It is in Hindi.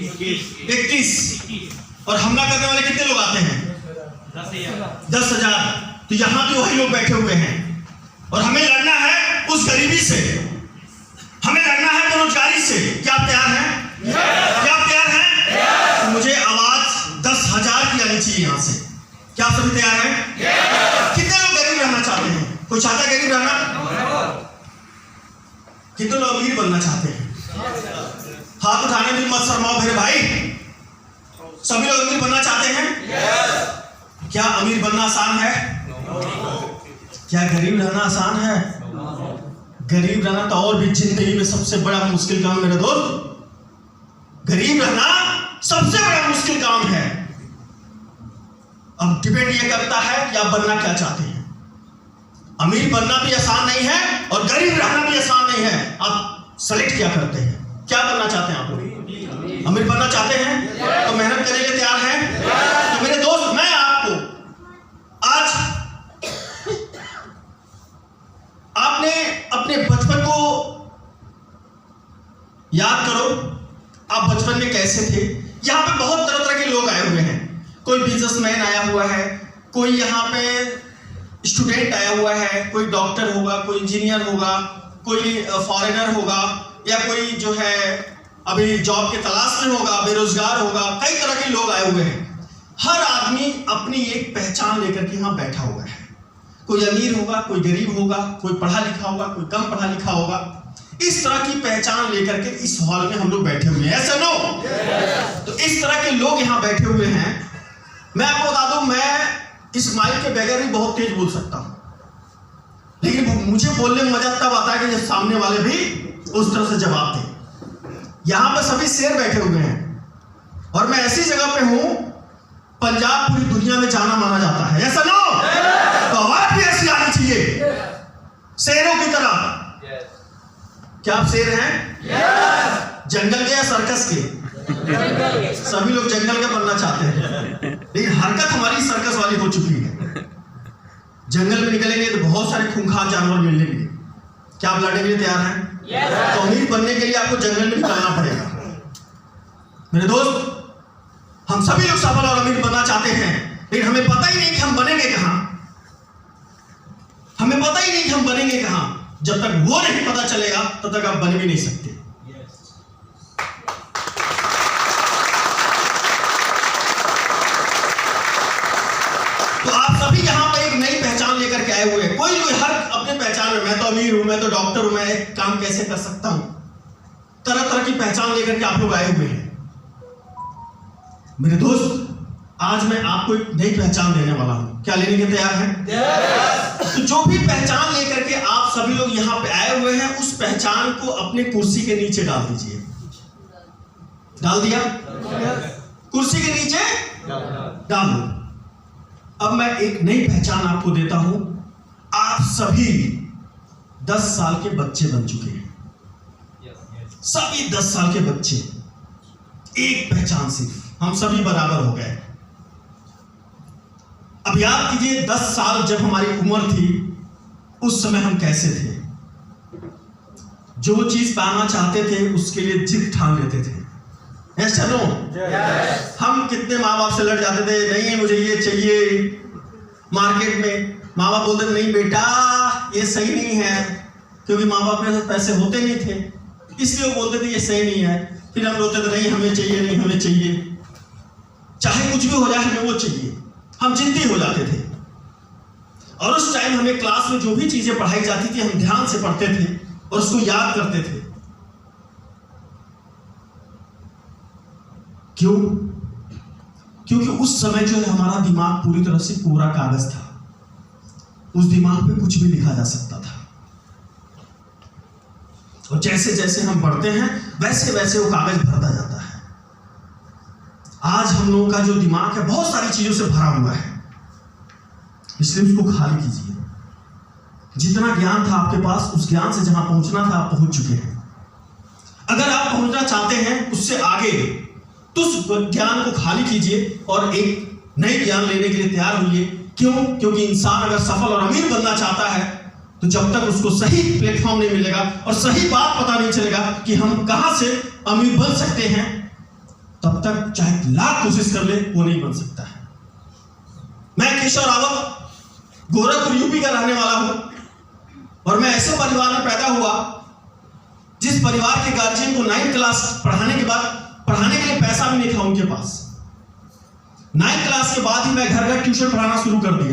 21। और हमला करने वाले कितने लोग आते हैं? 10,000। तो यहां भी वही लोग बैठे हुए हैं। और हमें लड़ना है उस गरीबी से, हमें लड़ना है बेरोजगारी से। क्या आप तैयार हैं? क्या आप तैयार हैं? तो मुझे आवाज 10,000 की आनी चाहिए यहां से। क्या आप सभी तैयार हैं? कितने लोग गरीब रहना चाहते हैं? कोई चाहता है गरीब रहना? कितने लोग अमीर बनना चाहते हैं? हाथ उठाने में मत शर्माओ मेरे भाई। सभी लोग अमीर बनना चाहते हैं? क्या अमीर बनना आसान है? क्या गरीब रहना आसान है? गरीब रहना तो और भी जिंदगी में सबसे बड़ा मुश्किल काम मेरे दोस्त। गरीब रहना सबसे बड़ा मुश्किल काम है। अब डिपेंड ये करता है कि आप बनना क्या चाहते हैं। अमीर बनना भी आसान नहीं है और गरीब रहना भी आसान नहीं है। आप सेलेक्ट क्या करते हैं? क्या बनना चाहते हैं? आप अमीर बनना चाहते हैं तो मेहनत करने के लिए तैयार हैं? तो मेरे दोस्त, मैं आपको आज, आपने अपने बचपन को याद करो। आप बचपन में कैसे थे? यहां पे बहुत तरह तरह के लोग आए हुए हैं। कोई बिजनेसमैन आया हुआ है, कोई यहाँ पे स्टूडेंट आया हुआ है, कोई डॉक्टर होगा, कोई इंजीनियर होगा, कोई फॉरेनर होगा, या कोई जो है अभी जॉब के तलाश में होगा, बेरोजगार होगा। कई तरह के लोग आए हुए हैं। हर आदमी अपनी एक पहचान लेकर के यहाँ बैठा हुआ है। कोई अमीर होगा, कोई गरीब होगा, कोई पढ़ा लिखा होगा, कोई कम पढ़ा लिखा होगा। इस तरह की पहचान लेकर के इस हॉल में हम लोग बैठे हुए हैं। ऐसा नो? तो इस तरह के लोग यहाँ बैठे हुए हैं। मैं आपको बता दूं, मैं इस माइक के बगैर भी बहुत तेज बोल सकता हूं, लेकिन मुझे बोलने में मजा तब आता है कि जब सामने वाले भी उस तरह से जवाब दें। यहां पर सभी शेर बैठे हुए हैं और मैं ऐसी जगह पे हूं, पंजाब पूरी दुनिया में जाना माना जाता है। ऐसा नो? तो आवाज भी ऐसी आनी चाहिए शेरों की तरह। क्या आप शेर हैं? जंगल के या सर्कस के? सभी लोग जंगल के बनना चाहते हैं, लेकिन हरकत हमारी सर्कस वाली हो चुकी है। जंगल में निकलेंगे तो बहुत सारे खूंखार जानवर मिलेंगे। क्या आप लड़ने के लिए तैयार हैं? तो अमीर बनने के लिए आपको जंगल में निकलना पड़ेगा। मेरे दोस्त, हम सभी लोग सफल और अमीर बनना चाहते हैं, लेकिन हमें पता ही नहीं कि हम बनेंगे कहां। हमें पता ही नहीं कि हम बनेंगे कहां। जब तक वो नहीं पता चलेगा तब तक आप बन भी नहीं सकते। तो आप सभी यहां पर एक नई पहचान लेकर के आए हुए हैं। कोई हर अपने पहचान में, मैं तो अमीर हूं, मैं तो डॉक्टर हूं, मैं एक काम कैसे कर सकता हूं। तरह तरह की पहचान लेकर के आप लोग आए हुए हैं। मेरे दोस्त, आज मैं आपको एक नई पहचान देने वाला हूं। क्या लेने के तैयार हैं? तो जो भी पहचान लेकर के आप सभी लोग यहाँ पे आए हुए हैं, उस पहचान को अपने कुर्सी के नीचे डाल दीजिए। डाल दिया? कुर्सी के नीचे डाल दो। अब मैं एक नई पहचान आपको देता हूं। आप सभी 10 साल के बच्चे बन चुके हैं। सभी 10 साल के बच्चे, एक पहचान सिर्फ, हम सभी बराबर हो गए। अब याद कीजिए, 10 साल जब हमारी उम्र थी, उस समय हम कैसे थे। जो चीज पाना चाहते थे उसके लिए जिद ठान लेते थे। ऐसा नो? हम कितने माँ बाप से लड़ जाते थे, नहीं मुझे ये चाहिए। मार्केट में माँ बाप बोलते थे, नहीं बेटा ये सही नहीं है, क्योंकि माँ बाप के पास पैसे होते नहीं थे, इसलिए वो बोलते थे ये सही नहीं है। फिर हम बोलते थे नहीं हमें चाहिए, नहीं हमें चाहिए, चाहे कुछ भी हो जाए हमें वो चाहिए। हम जिद्दी हो जाते थे। और उस टाइम हमें क्लास में जो भी चीजें पढ़ाई जाती थी, हम ध्यान से पढ़ते थे और उसको याद करते थे। क्यों? क्योंकि उस समय जो है हमारा दिमाग पूरी तरह से कोरा कागज था। उस दिमाग पे कुछ भी लिखा जा सकता था। और जैसे जैसे हम बढ़ते हैं वैसे वैसे वो कागज भरता जाता है। आज हम लोगों का जो दिमाग है बहुत सारी चीजों से भरा हुआ है, इसलिए उसको खाली कीजिए। जितना ज्ञान था आपके पास, उस ज्ञान से जहां पहुंचना था आप पहुंच चुके हैं। अगर आप पहुंचना चाहते हैं उससे आगे, तो उस ज्ञान को खाली कीजिए और एक नए ज्ञान लेने के लिए तैयार होइए। क्यों? क्योंकि इंसान अगर सफल और अमीर बनना चाहता है तो जब तक उसको सही प्लेटफॉर्म नहीं मिलेगा और सही बात पता नहीं चलेगा कि हम कहां से अमीर बन सकते हैं, तब तक चाहे लाख कोशिश कर ले वो नहीं बन सकता है। मैं केशव रावत गोरखपुर यूपी का रहने वाला हूं और मैं ऐसे परिवार में पैदा हुआ जिस परिवार के गार्जियन को 9th क्लास पढ़ाने के बाद पढ़ाने के लिए पैसा भी नहीं था उनके पास। 9th क्लास के बाद ही मैं घर घर ट्यूशन पढ़ाना शुरू कर दिया।